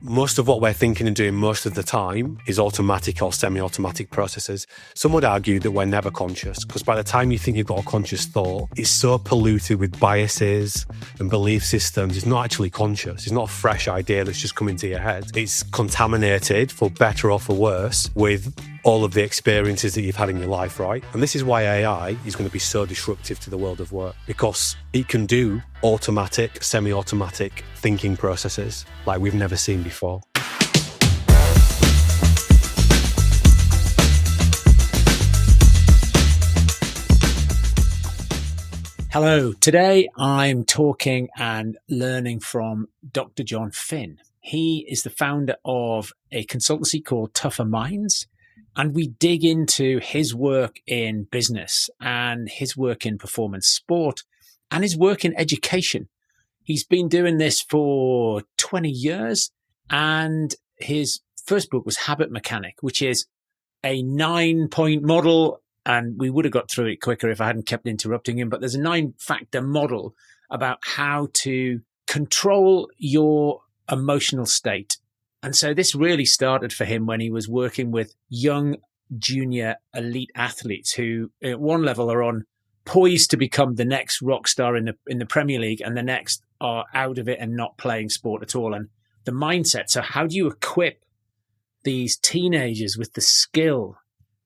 most of what we're thinking and doing most of the time is automatic or semi-automatic processes. Some would argue that we're never conscious, because by the time you think you've got a conscious thought, it's so polluted with biases and belief systems. It's not actually conscious. It's not a fresh idea that's just come into your head. It's contaminated, for better or for worse, with all of the experiences that you've had in your life, right? And this is why AI is going to be so disruptive to the world of work, because it can do automatic, semi-automatic thinking processes like we've never seen before. Hello, today I'm talking and learning from Dr. Jon Finn. He is the founder of a consultancy called Tougher Minds, and we dig into his work in business and his work in performance sport and his work in education. He's been doing this for 20 years, and his first book was Habit Mechanic, which is a 9-point model. And we would have got through it quicker if I hadn't kept interrupting him. But there's a 9-factor model about how to control your emotional state. And so this really started for him when he was working with young junior elite athletes who at one level are poised to become the next rock star in the Premier League, and the next are out of it and not playing sport at all. And the mindset. So how do you equip these teenagers with the skill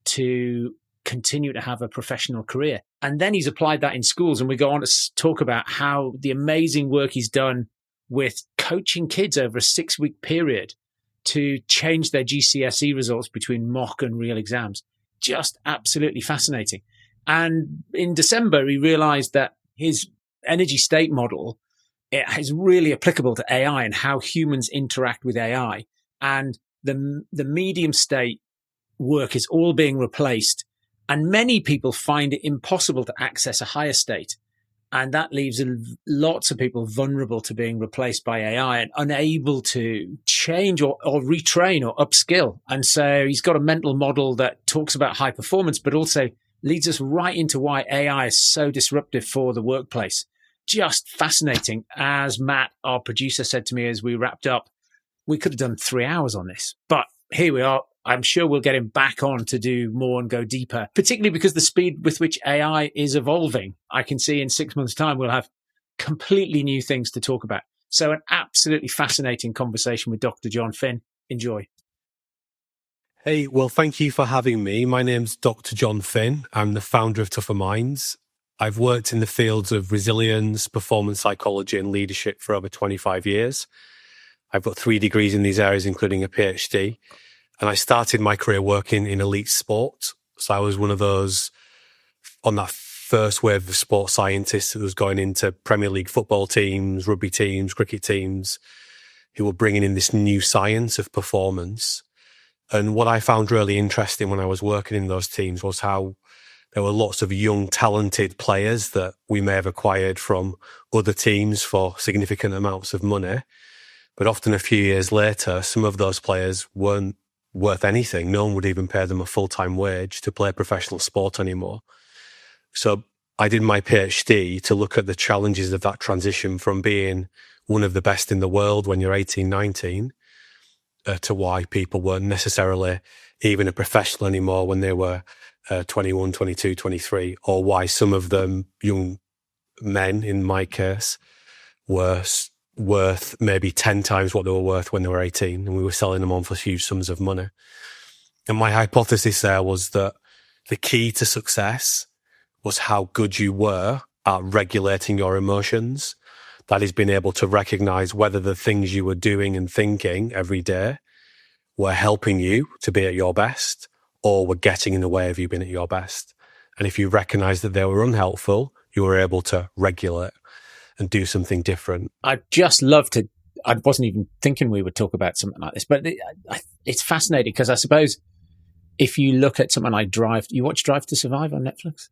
to continue to have a professional career? And then he's applied that in schools, and we go on to talk about how the amazing work he's done with coaching kids over a 6-week period to change their GCSE results between mock and real exams. Just absolutely fascinating. And in December, he realized that his energy state model, it is really applicable to AI and how humans interact with AI. And the medium state work is all being replaced. And many people find it impossible to access a higher state. And that leaves lots of people vulnerable to being replaced by AI and unable to change or retrain or upskill. And so he's got a mental model that talks about high performance, but also leads us right into why AI is so disruptive for the workplace. Just fascinating. As Matt, our producer, said to me as we wrapped up, we could have done 3 hours on this, but here we are. I'm sure we'll get him back on to do more and go deeper, particularly because the speed with which AI is evolving. I can see in 6 months' time, we'll have completely new things to talk about. So an absolutely fascinating conversation with Dr. Jon Finn. Enjoy. Hey, well, thank you for having me. My name's Dr. Jon Finn. I'm the founder of Tougher Minds. I've worked in the fields of resilience, performance psychology, and leadership for over 25 years. I've got 3 degrees in these areas, including a PhD. And I started my career working in elite sport. So I was one of those on that first wave of sports scientists that was going into Premier League football teams, rugby teams, cricket teams, who were bringing in this new science of performance. And what I found really interesting when I was working in those teams was how there were lots of young, talented players that we may have acquired from other teams for significant amounts of money. But often a few years later, some of those players weren't worth anything. No one would even pay them a full-time wage to play professional sport anymore. So I did my PhD to look at the challenges of that transition from being one of the best in the world when you're 18, 19, to why people weren't necessarily even a professional anymore when they were 21, 22, 23, or why some of them, young men in my case, were worth maybe 10 times what they were worth when they were 18, and we were selling them on for huge sums of money. And my hypothesis there was that the key to success was how good you were at regulating your emotions. That is, being able to recognize whether the things you were doing and thinking every day were helping you to be at your best or were getting in the way of you being at your best. And if you recognize that they were unhelpful, you were able to regulate and do something different. I'd just love to, I wasn't even thinking we would talk about something like this, but it's fascinating because I suppose if you look at something like you watch Drive to Survive on Netflix?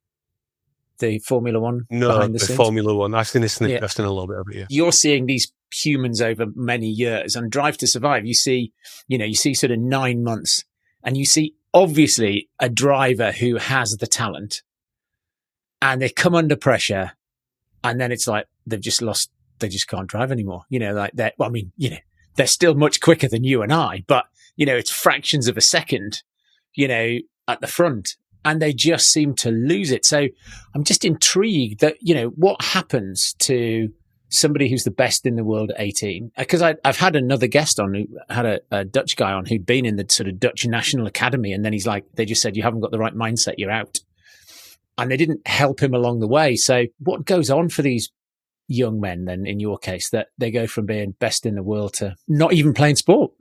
The Formula One behind the scenes? Formula One. I've seen this a little bit of it, yeah. You're seeing these humans over many years, and Drive to Survive, you see sort of 9 months, and you see obviously a driver who has the talent, and they come under pressure, and then it's like they've just lost, they just can't drive anymore. They're they're still much quicker than you and I, but, it's fractions of a second, at the front. And they just seem to lose it. So I'm just intrigued that, what happens to somebody who's the best in the world at 18? Because I've had another guest on who had a Dutch guy on who'd been in the sort of Dutch National Academy. And then they just said, you haven't got the right mindset, you're out. And they didn't help him along the way. So what goes on for these young men then, in your case, that they go from being best in the world to not even playing sport?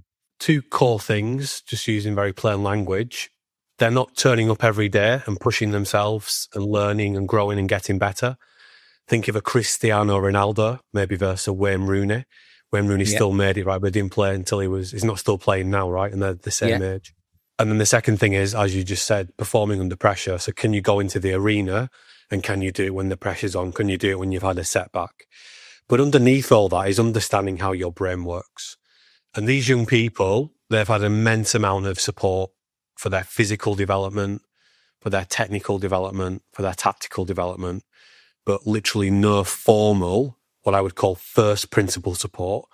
Two core things, just using very plain language. They're not turning up every day and pushing themselves and learning and growing and getting better. Think of a Cristiano Ronaldo, maybe versus Wayne Rooney. Wayne Rooney still made it, right, but didn't play until he's not still playing now, right? And they're the same age. And then the second thing is, as you just said, performing under pressure. So can you go into the arena and can you do it when the pressure's on? Can you do it when you've had a setback? But underneath all that is understanding how your brain works. And these young people, they've had an immense amount of support for their physical development, for their technical development, for their tactical development, but literally no formal, what I would call first principle support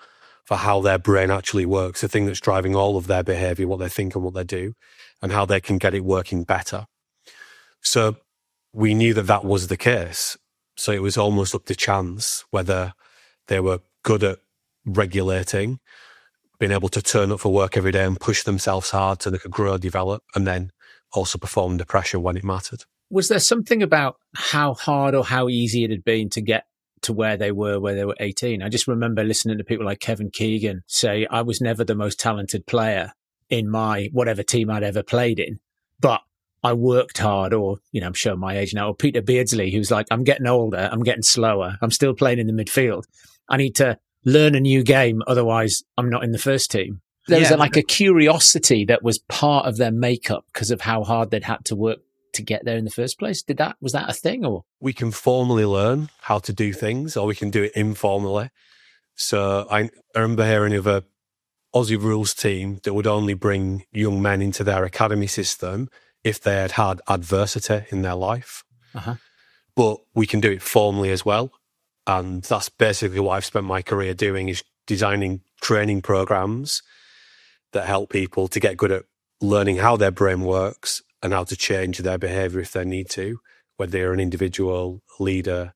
for how their brain actually works, the thing that's driving all of their behavior, what they think and what they do, and how they can get it working better. So we knew that was the case. So it was almost up to chance whether they were good at regulating, being able to turn up for work every day and push themselves hard so they could grow, develop, and then also perform under pressure when it mattered. Was there something about how hard or how easy it had been to get to where they were 18? I just remember listening to people like Kevin Keegan say, I was never the most talented player in my whatever team I'd ever played in, but I worked hard. Or, I'm showing my age now, or Peter Beardsley, who's like, I'm getting older, I'm getting slower, I'm still playing in the midfield. I need to learn a new game, otherwise I'm not in the first team. There was a curiosity that was part of their makeup because of how hard they'd had to work to get there in the first place. Was that a thing? Or we can formally learn how to do things, or we can do it informally. So I remember hearing of a Aussie rules team that would only bring young men into their academy system if they had had adversity in their life. But we can do it formally as well. And that's basically what I've spent my career doing, is designing training programs that help people to get good at learning how their brain works and how to change their behavior if they need to, whether they're an individual, leader,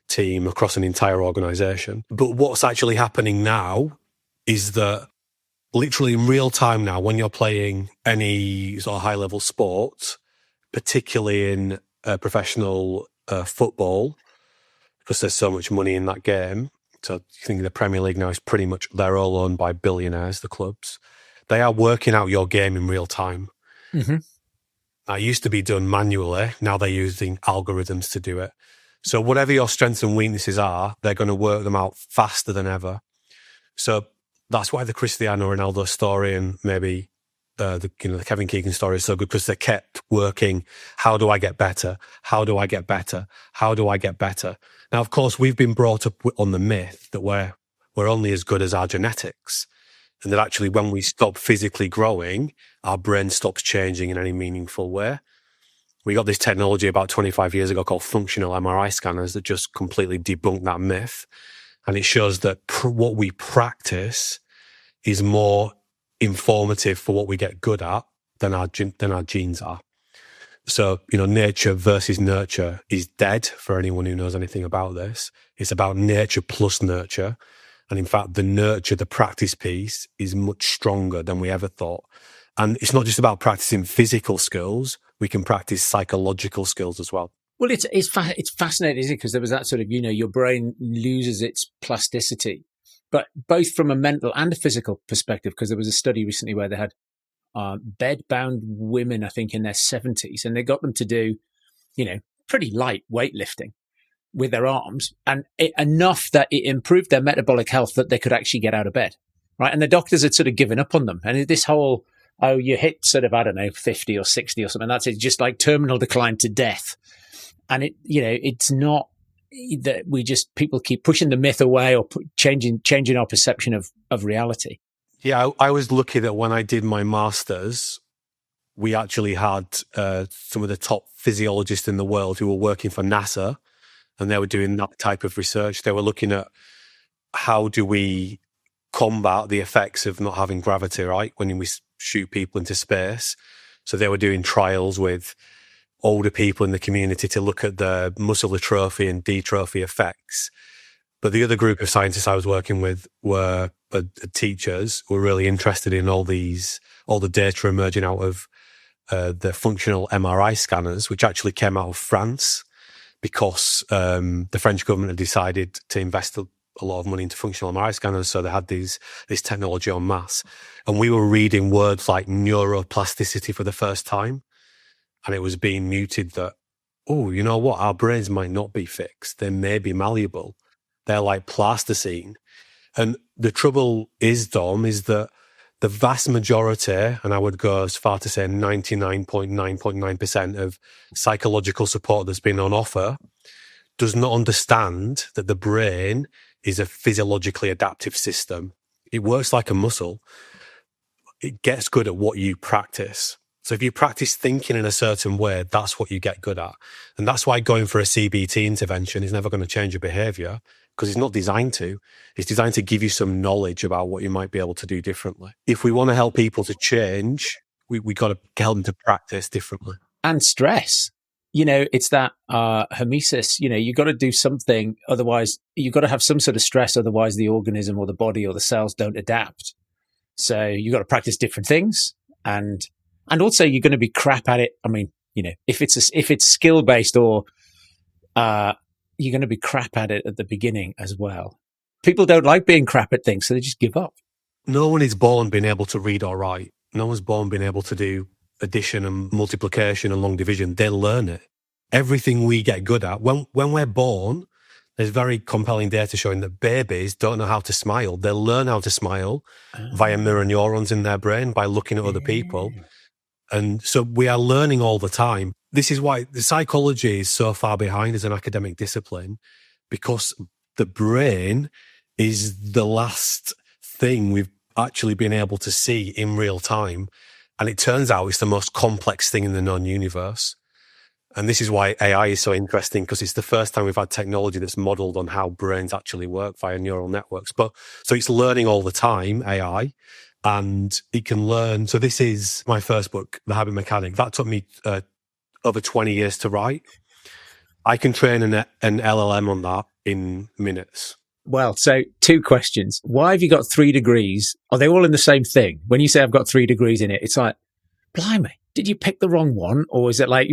team, across an entire organization. But what's actually happening now is that literally in real time now, when you're playing any sort of high level sport, particularly in professional football, because there's so much money in that game. So you think the Premier League now is pretty much, they're all owned by billionaires, the clubs. They are working out your game in real time. That used to be done manually. Now they're using algorithms to do it. So whatever your strengths and weaknesses are, they're going to work them out faster than ever. So that's why the Cristiano Ronaldo story and maybe the Kevin Keegan story is so good, because they kept working. How do I get better? How do I get better? How do I get better? Now, of course, we've been brought up on the myth that we're only as good as our genetics, and that actually when we stop physically growing, our brain stops changing in any meaningful way. We got this technology about 25 years ago called functional MRI scanners that just completely debunked that myth. And it shows that what we practice is more informative for what we get good at than our genes are. So, nature versus nurture is dead for anyone who knows anything about this. It's about nature plus nurture. And in fact, the nurture, the practice piece is much stronger than we ever thought. And it's not just about practicing physical skills. We can practice psychological skills as well. Well, it's fascinating, isn't it? Because there was that sort of, your brain loses its plasticity, but both from a mental and a physical perspective, because there was a study recently where they had bed-bound women, I think in their 70s, and they got them to do, pretty light weightlifting with their arms, and enough that it improved their metabolic health that they could actually get out of bed, right? And the doctors had sort of given up on them. And this whole, you hit sort of, 50 or 60 or something, that's it, just like terminal decline to death. And it's not that people keep pushing the myth away or changing our perception of reality. Yeah, I was lucky that when I did my master's, we actually had some of the top physiologists in the world who were working for NASA, and they were doing that type of research. They were looking at how do we combat the effects of not having gravity, right? When we shoot people into space. So they were doing trials with older people in the community to look at the muscle atrophy and dystrophy effects. But the other group of scientists I was working with were teachers who were really interested in all the data emerging out of the functional MRI scanners, which actually came out of France because the French government had decided to invest a lot of money into functional MRI scanners. So they had this technology en masse. And we were reading words like neuroplasticity for the first time. And it was being muted that, oh, you know what? Our brains might not be fixed. They may be malleable. They're like plasticine. And the trouble is, Dom, is that the vast majority, and I would go as far to say 99.9% of psychological support that's been on offer does not understand that the brain is a physiologically adaptive system. It works like a muscle. It gets good at what you practice. So if you practice thinking in a certain way, that's what you get good at. And that's why going for a CBT intervention is never going to change your behavior, because it's not designed to. It's designed to give you some knowledge about what you might be able to do differently. If we want to help people to change, we got to help them to practice differently. And stress. It's that hormesis. You got to do something. Otherwise, you got to have some sort of stress. Otherwise, the organism or the body or the cells don't adapt. So you got to practice different things. And also you're going to be crap at it. I mean, if it's skill based or, you're going to be crap at it at the beginning as well. People don't like being crap at things, so they just give up. No one is born being able to read or write. No one's born being able to do addition and multiplication and long division. They learn it. Everything we get good at, when we're born, there's very compelling data showing that babies don't know how to smile. They learn how to smile via mirror neurons in their brain by looking at other people. And so we are learning all the time. This is why the psychology is so far behind as an academic discipline, because the brain is the last thing we've actually been able to see in real time. And it turns out it's the most complex thing in the known universe. And this is why AI is so interesting, because it's the first time we've had technology that's modeled on how brains actually work via neural networks. So it's learning all the time, AI. And it can learn. So this is my first book, The Habit Mechanic. That took me over 20 years to write. I can train an LLM on that in minutes. Well, so 2 questions. Why have you got 3 degrees? Are they all in the same thing? When you say I've got 3 degrees in it, it's like, blimey, did you pick the wrong one? Or is it like...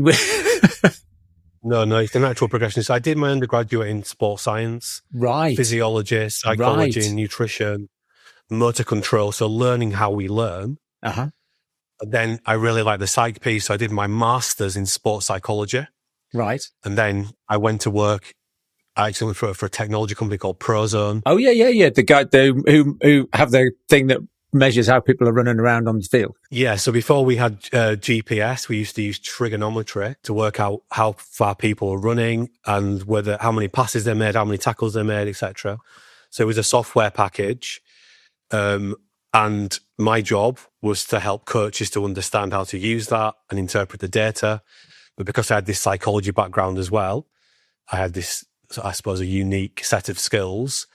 No, it's the natural progression. So I did my undergraduate in sports science, right? Physiology, psychology, nutrition, motor control, so learning how we learn. Then I really like the psych piece, so I did my master's in sports psychology. Right. And then I went to work. I actually went for a technology company called Prozone. Oh yeah. The guy who have the thing that measures how people are running around on the field. Yeah. So before we had GPS, we used to use trigonometry to work out how far people were running and how many passes they made, how many tackles they made, etc. So it was a software package. And my job was to help coaches to understand how to use that and interpret the data. But because I had this psychology background as well, I had this, I suppose, a unique set of skills.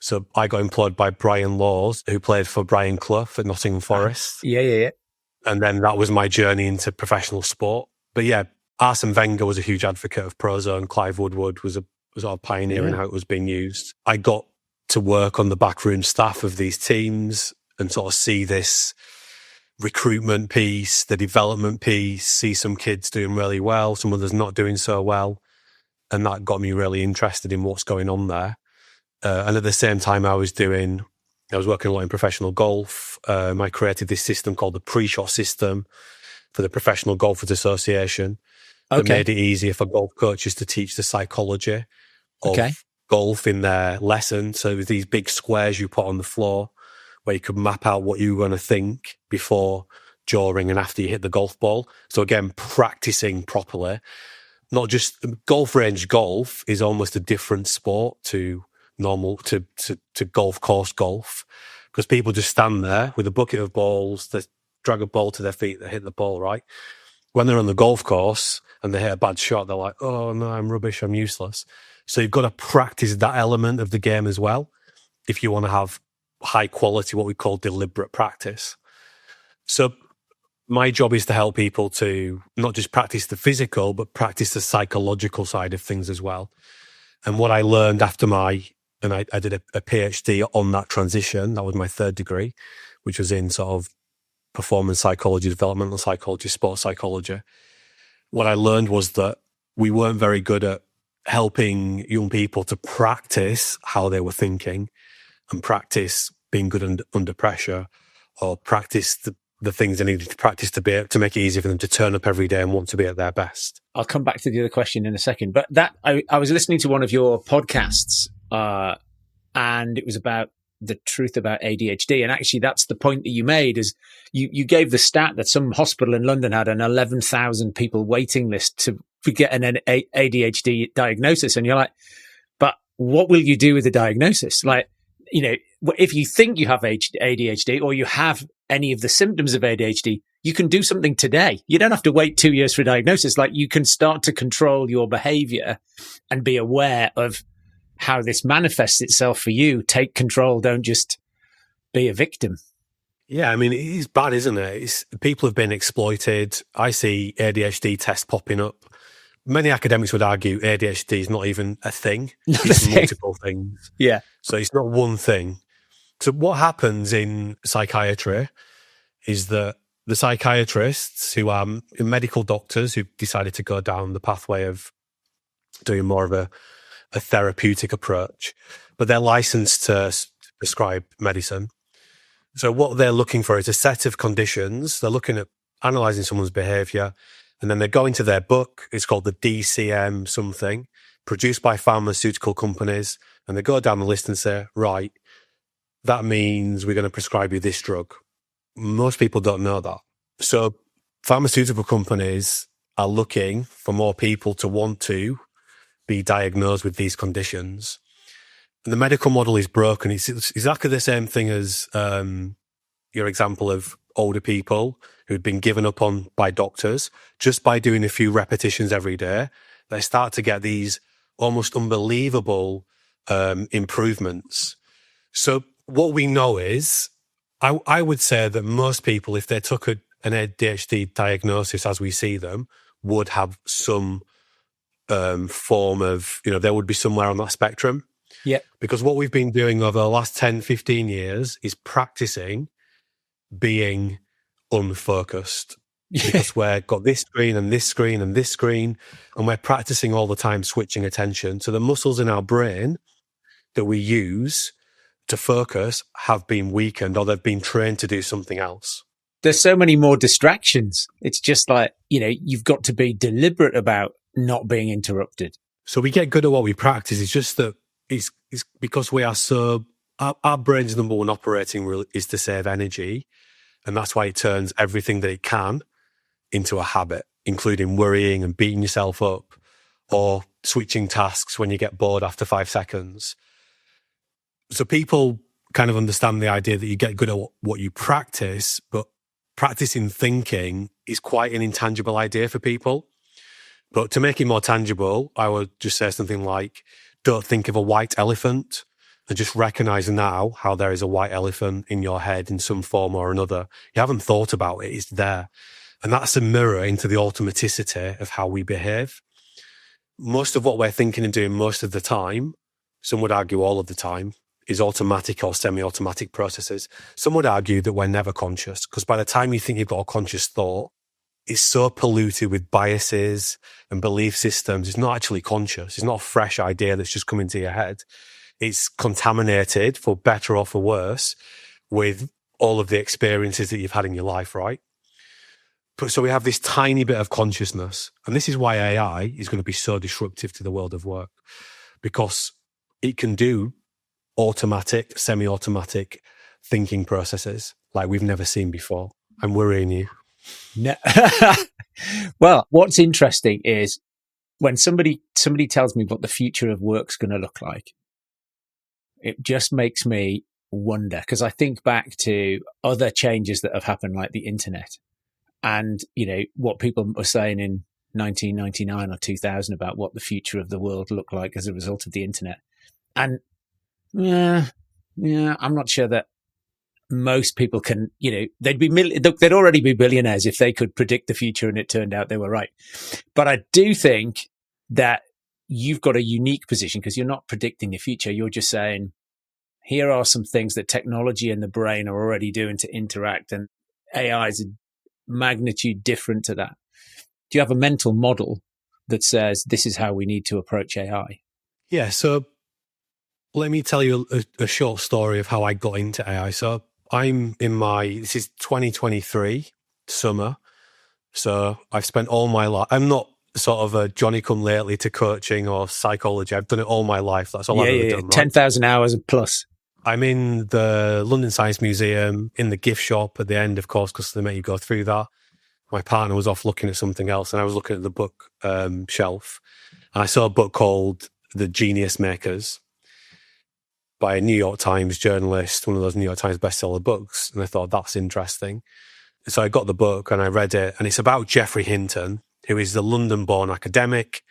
So I got employed by Brian Laws, who played for Brian Clough at Nottingham Forest. Yeah. And then that was my journey into professional sport. But yeah, Arsene Wenger was a huge advocate of Prozone. Clive Woodward was a pioneer in how it was being used. I got to work on the backroom staff of these teams and sort of see this recruitment piece, the development piece, see some kids doing really well, some others not doing so well. And that got me really interested in what's going on there. And at the same time, I was working a lot in professional golf. I created this system called the pre-shot system for the Professional Golfers Association that made it easier for golf coaches to teach the psychology of golf in their lesson. So it was these big squares you put on the floor where you could map out what you were going to think before, during, and after you hit the golf ball. So again, practicing properly. Not just golf range golf is almost a different sport to normal to golf course golf, because people just stand there with a bucket of balls, they drag a ball to their feet, they hit the ball, right? When they're on the golf course and they hit a bad shot, they're like, oh no, I'm rubbish, I'm useless. So you've got to practice that element of the game as well if you want to have high quality, what we call deliberate practice. So my job is to help people to not just practice the physical, but practice the psychological side of things as well. And what I learned after I did a PhD on that transition. That was my third degree, which was in sort of performance psychology, developmental psychology, sports psychology. What I learned was that we weren't very good at helping young people to practice how they were thinking and practice being good under pressure, or practice the things they needed to practice to make it easier for them to turn up every day and want to be at their best. I'll come back to the other question in a second, but I was listening to one of your podcasts, and it was about the truth about ADHD. And actually, that's the point that you made, is you gave the stat that some hospital in London had an 11,000 people waiting list to get an ADHD diagnosis. And you're like, but what will you do with the diagnosis? Like, you know, if you think you have ADHD or you have any of the symptoms of ADHD, you can do something today. You don't have to wait 2 years for a diagnosis. Like, you can start to control your behavior and be aware of how this manifests itself for you. Take control. Don't just be a victim. Yeah, I mean, it is bad, isn't it? People have been exploited. I see ADHD tests popping up. Many academics would argue ADHD is not even a thing. It's multiple things. Yeah. So it's not one thing. So what happens in psychiatry is that the psychiatrists, who are medical doctors who've decided to go down the pathway of doing more of a therapeutic approach, but they're licensed to prescribe medicine. So what they're looking for is a set of conditions. They're looking at analysing someone's behaviour, and then they go into their book. It's called the DCM something, produced by pharmaceutical companies, and they go down the list and say, right, that means we're going to prescribe you this drug. Most people don't know that. So pharmaceutical companies are looking for more people to want to be diagnosed with these conditions. And the medical model is broken. It's exactly the same thing as your example of older people who'd been given up on by doctors. Just by doing a few repetitions every day, they start to get these almost unbelievable improvements. So what we know is, I would say that most people, if they took an ADHD diagnosis as we see them, would have some form of, they would be somewhere on that spectrum. Yeah. Because what we've been doing over the last 10, 15 years is practicing being unfocused. Because we've got this screen and this screen and this screen, and we're practicing all the time switching attention. So the muscles in our brain that we use to focus have been weakened, or they've been trained to do something else. There's so many more distractions. It's just like, you've got to be deliberate about not being interrupted. So we get good at what we practice. It's just that it's because we are so, our brain's number one operating rule is to save energy. And that's why it turns everything that it can into a habit, including worrying and beating yourself up, or switching tasks when you get bored after 5 seconds. So people kind of understand the idea that you get good at what you practice, but practicing thinking is quite an intangible idea for people. But to make it more tangible, I would just say something like, don't think of a white elephant, and just recognize now how there is a white elephant in your head in some form or another. You haven't thought about it, it's there. And that's a mirror into the automaticity of how we behave. Most of what we're thinking and doing most of the time, some would argue all of the time, is automatic or semi-automatic processes. Some would argue that we're never conscious, because by the time you think you've got a conscious thought, it's so polluted with biases and belief systems. It's not actually conscious. It's not a fresh idea that's just come into your head. It's contaminated, for better or for worse, with all of the experiences that you've had in your life, right? So we have this tiny bit of consciousness. And this is why AI is going to be so disruptive to the world of work, because it can do automatic, semi-automatic thinking processes like we've never seen before. I'm worrying you. No. Well, what's interesting is when somebody tells me what the future of work's going to look like, it just makes me wonder, because I think back to other changes that have happened, like the internet, and what people were saying in 1999 or 2000 about what the future of the world looked like as a result of the internet. And Yeah, I'm not sure that most people can, they'd already be billionaires if they could predict the future and it turned out they were right. But I do think that you've got a unique position because you're not predicting the future. You're just saying, here are some things that technology and the brain are already doing to interact, and AI is a magnitude different to that. Do you have a mental model that says this is how we need to approach AI? Yeah, so let me tell you a short story of how I got into AI. So this is 2023 summer. So I've spent all my life, I'm not sort of a Johnny come lately to coaching or psychology. I've done it all my life. That's all I've ever done, right? 10,000 hours plus. I'm in the London Science Museum, in the gift shop at the end, of course, because they make you go through that. My partner was off looking at something else, and I was looking at the book shelf. And I saw a book called The Genius Makers by a New York Times journalist, one of those New York Times bestseller books. And I thought, that's interesting. So I got the book and I read it, and it's about Geoffrey Hinton, who is the London-born academic,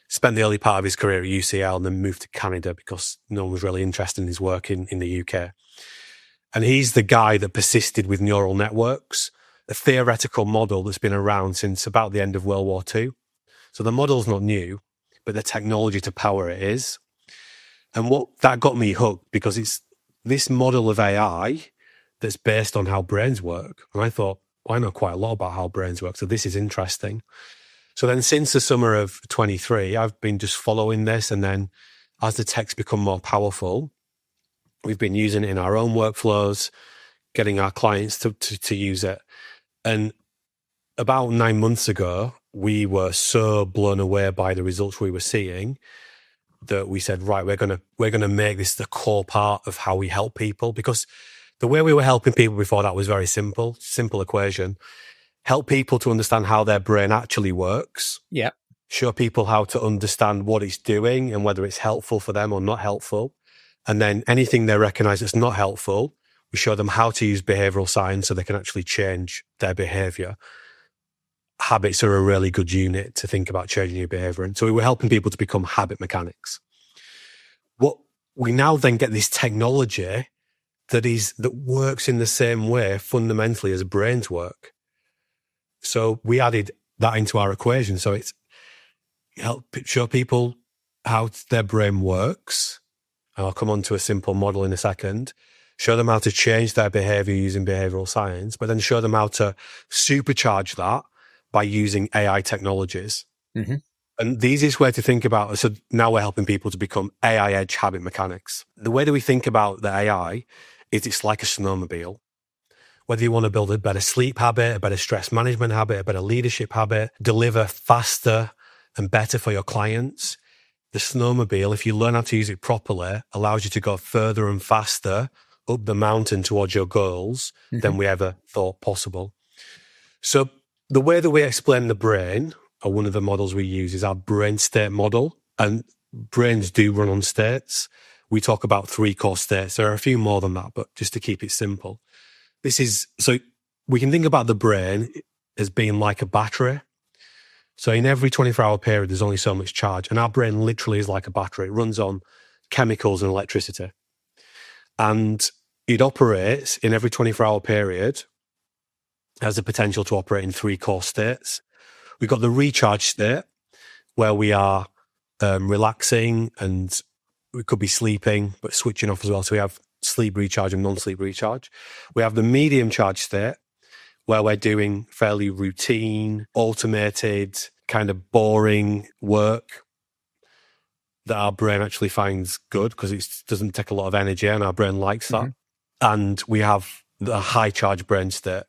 spent the early part of his career at UCL and then moved to Canada because no one was really interested in his work in the UK. And he's the guy that persisted with neural networks, a theoretical model that's been around since about the end of World War II. So the model's not new, but the technology to power it is. And what that got me hooked, because it's this model of AI that's based on how brains work. And I thought, well, I know quite a lot about how brains work, so this is interesting. So then since the summer of 23, I've been just following this. And then as the tech's become more powerful, we've been using it in our own workflows, getting our clients to use it. And about 9 months ago, we were so blown away by the results we were seeing that we said, right, we're gonna make this the core part of how we help people. Because the way we were helping people before that was very simple equation. Help people to understand how their brain actually works. Yeah. Show people how to understand what it's doing and whether it's helpful for them or not helpful. And then anything they recognize that's not helpful, we show them how to use behavioural science so they can actually change their behaviour. Habits are a really good unit to think about changing your behaviour. And so we were helping people to become habit mechanics. What we now then get this technology that works in the same way fundamentally as brains work. So we added that into our equation. So it's show people how their brain works. And I'll come on to a simple model in a second. Show them how to change their behavior using behavioral science, but then show them how to supercharge that by using AI technologies. Mm-hmm. And the easiest way to think about it, so now we're helping people to become AI edge habit mechanics. The way that we think about the AI is it's like a snowmobile. Whether you want to build a better sleep habit, a better stress management habit, a better leadership habit, deliver faster and better for your clients, the snowmobile, if you learn how to use it properly, allows you to go further and faster up the mountain towards your goals than we ever thought possible. So the way that we explain the brain, or one of the models we use, is our brain state model. And brains do run on states. We talk about 3 core states. There are a few more than that, but just to keep it simple. So we can think about the brain as being like a battery. So in every 24-hour period, there's only so much charge. And our brain literally is like a battery. It runs on chemicals and electricity. And it operates in every 24-hour period, has the potential to operate in 3 core states. We've got the recharge state, where we are relaxing, and we could be sleeping, but switching off as well. So we have sleep recharge and non-sleep recharge. We have the medium charge state, where we're doing fairly routine, automated, kind of boring work that our brain actually finds good because it doesn't take a lot of energy and our brain likes that. Mm-hmm. And we have the high charge brain state,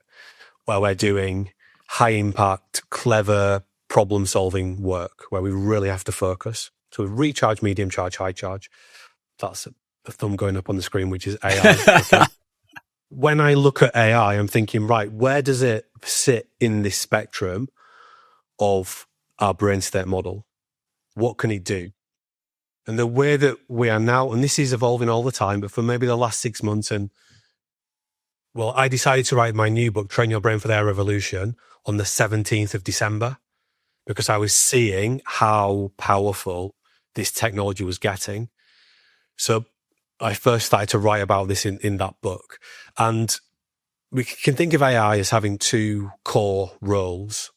where we're doing high impact, clever problem solving work where we really have to focus. So recharge, medium charge, high charge. That's a thumb going up on the screen, which is AI. Okay. When I look at AI, I'm thinking, right, where does it sit in this spectrum of our brain state model? What can it do? And the way that we are now, and this is evolving all the time, but for maybe the last 6 months, I decided to write my new book, Train Your Brain for the AI Revolution, on the 17th of December, because I was seeing how powerful this technology was getting. So I first started to write about this in that book. And we can think of AI as having two core roles,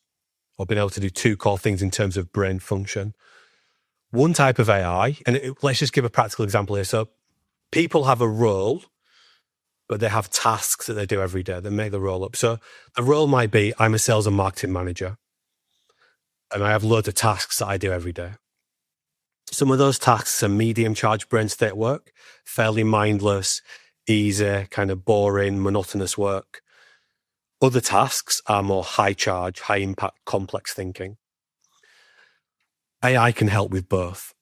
or being able to do two core things in terms of brain function. One type of AI, and let's just give a practical example here. So people have a role, but they have tasks that they do every day. They make the role up. So the role might be, I'm a sales and marketing manager, and I have loads of tasks that I do every day. Some of those tasks are medium charge brain state work, fairly mindless, easy, kind of boring, monotonous work. Other tasks are more high charge, high impact, complex thinking. AI can help with both.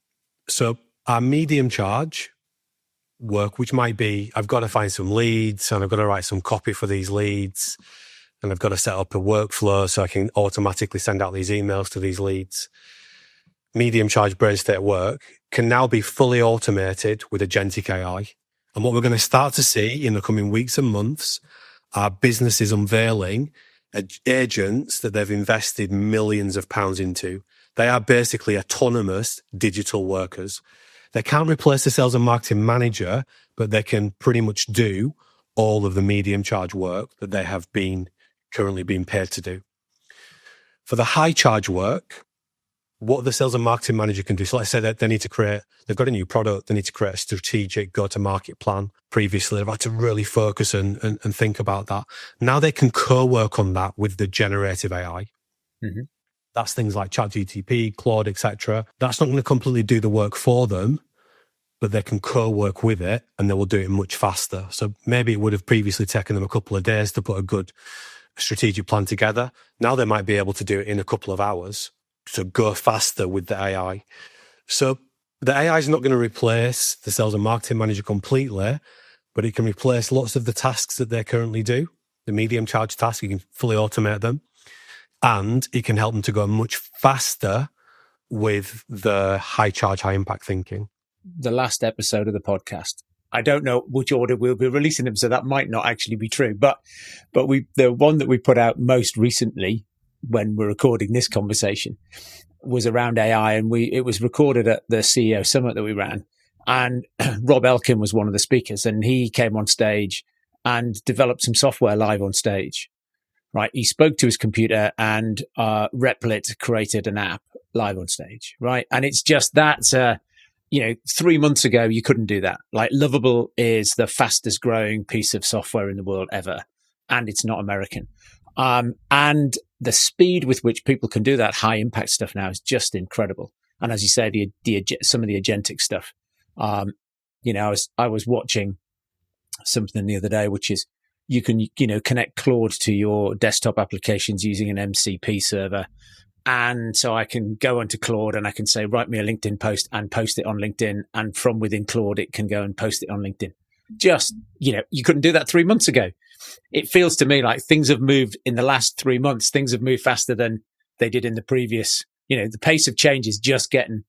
So our medium charge work, which might be, I've got to find some leads and I've got to write some copy for these leads, and I've got to set up a workflow so I can automatically send out these emails to these leads. Medium charge brain state work can now be fully automated with agentic AI. And what we're going to start to see in the coming weeks and months are businesses unveiling agents that they've invested millions of pounds into. They are basically autonomous digital workers. They can't replace the sales and marketing manager, but they can pretty much do all of the medium charge work that they have been currently being paid to do. For the high charge work, what the sales and marketing manager can do. So let's say that they've got a new product, they need to create a strategic go-to-market plan. Previously, they've had to really focus and think about that. Now they can co-work on that with the generative AI. Mm-hmm. That's things like ChatGPT, Claude, etc. That's not going to completely do the work for them, but they can co-work with it and they will do it much faster. So maybe it would have previously taken them a couple of days to put a good strategic plan together. Now they might be able to do it in a couple of hours. To go faster with the AI. So the AI is not going to replace the sales and marketing manager completely, but it can replace lots of the tasks that they currently do. The medium charge tasks, you can fully automate them. And it can help them to go much faster with the high charge, high impact thinking. The last episode of the podcast, I don't know which order we'll be releasing them, so that might not actually be true. But the one that we put out most recently, when we're recording this conversation, was around AI, and it was recorded at the CEO Summit that we ran. And Rob Elkin was one of the speakers, and he came on stage and developed some software live on stage. Right, he spoke to his computer, and Replit created an app live on stage. Right, and it's just that. 3 months ago you couldn't do that. Like, Lovable is the fastest growing piece of software in the world ever, and it's not American. And the speed with which people can do that high impact stuff now is just incredible. And as you say, some of the agentic stuff, I was watching something the other day, which is you can, connect Claude to your desktop applications using an MCP server. And so I can go onto Claude and I can say, write me a LinkedIn post and post it on LinkedIn. And from within Claude, it can go and post it on LinkedIn. Just, you couldn't do that 3 months ago. It feels to me like things have moved in the last 3 months. Things have moved faster than they did in the previous, the pace of change is just getting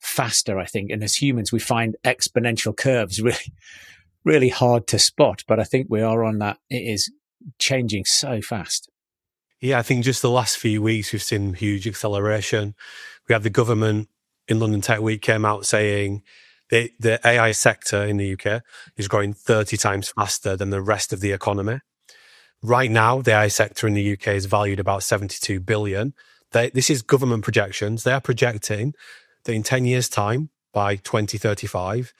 faster, I think. And as humans, we find exponential curves really, really hard to spot. But I think we are on that. It is changing so fast. Yeah, I think just the last few weeks, we've seen huge acceleration. We had the government in London Tech Week came out saying the AI sector in the UK is growing 30 times faster than the rest of the economy. Right now, the AI sector in the UK is valued about 72 billion. This is government projections. They are projecting that in 10 years' time, by 2035,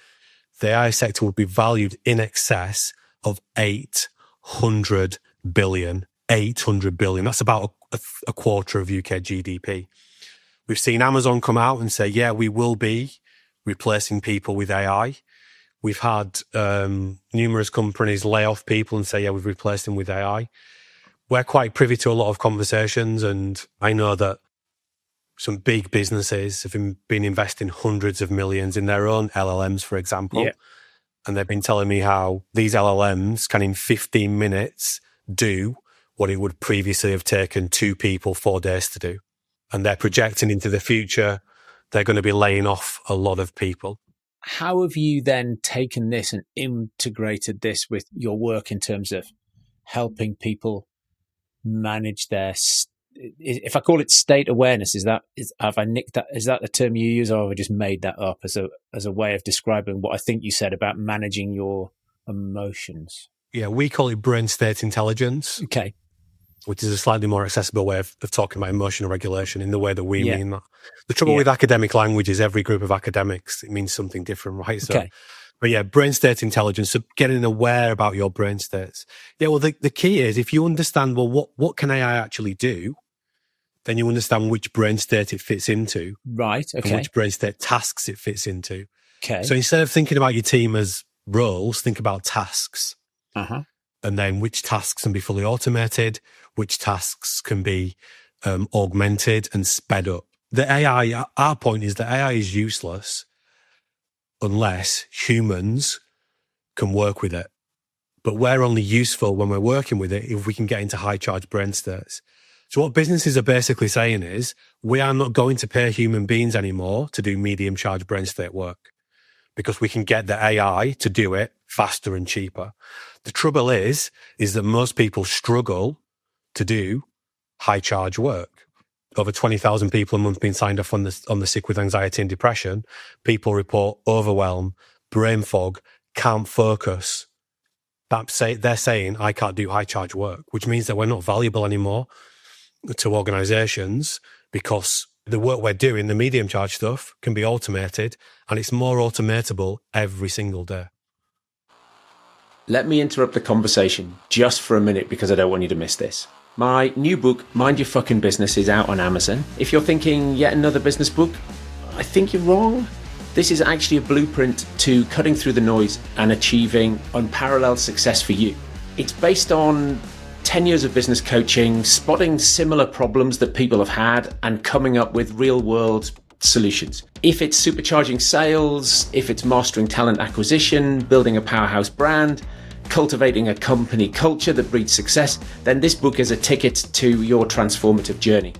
the AI sector will be valued in excess of 800 billion. 800 billion. That's about a quarter of UK GDP. We've seen Amazon come out and say, yeah, we will be replacing people with AI. We've had numerous companies lay off people and say, yeah, we've replaced them with AI. We're quite privy to a lot of conversations, and I know that some big businesses have been investing hundreds of millions in their own LLMs, for example. Yeah. And they've been telling me how these LLMs can in 15 minutes do what it would previously have taken 2 people 4 days to do. And they're projecting into the future, they're going to be laying off a lot of people. How have you then taken this and integrated this with your work in terms of helping people manage their if I call it state awareness, have I nicked that? Is that the term you use, or have I just made that up as a way of describing what I think you said about managing your emotions? Yeah, we call it brain state intelligence. Okay. Which is a slightly more accessible way of talking about emotional regulation in the way that we mean that. The trouble Yeah. with academic language is every group of academics, it means something different, right? So, Okay. but yeah, brain state intelligence, so getting aware about your brain states. Yeah, well, the key is if you understand, well, what can AI actually do? Then you understand which brain state it fits into. Right. Okay. And which brain state tasks it fits into. Okay. So instead of thinking about your team as roles, think about tasks. Uh-huh. And then which tasks can be fully automated, which tasks can be augmented and sped up. The AI, our point is that AI is useless unless humans can work with it. But we're only useful when we're working with it if we can get into high charge brain states. So what businesses are basically saying is we are not going to pay human beings anymore to do medium charge brain state work because we can get the AI to do it faster and cheaper. The trouble is that most people struggle to do high charge work. Over 20,000 people a month being signed off on the sick with anxiety and depression. People report overwhelm, brain fog, can't focus. They're saying, I can't do high charge work, which means that we're not valuable anymore to organizations because the work we're doing, the medium charge stuff, can be automated and it's more automatable every single day. Let me interrupt the conversation just for a minute because I don't want you to miss this. My new book, Mind Your Fucking Business, is out on Amazon. If you're thinking yet another business book, I think you're wrong. This is actually a blueprint to cutting through the noise and achieving unparalleled success for you. It's based on 10 years of business coaching, spotting similar problems that people have had and coming up with real-world solutions. If it's supercharging sales, if it's mastering talent acquisition, building a powerhouse brand, cultivating a company culture that breeds success, then this book is a ticket to your transformative journey.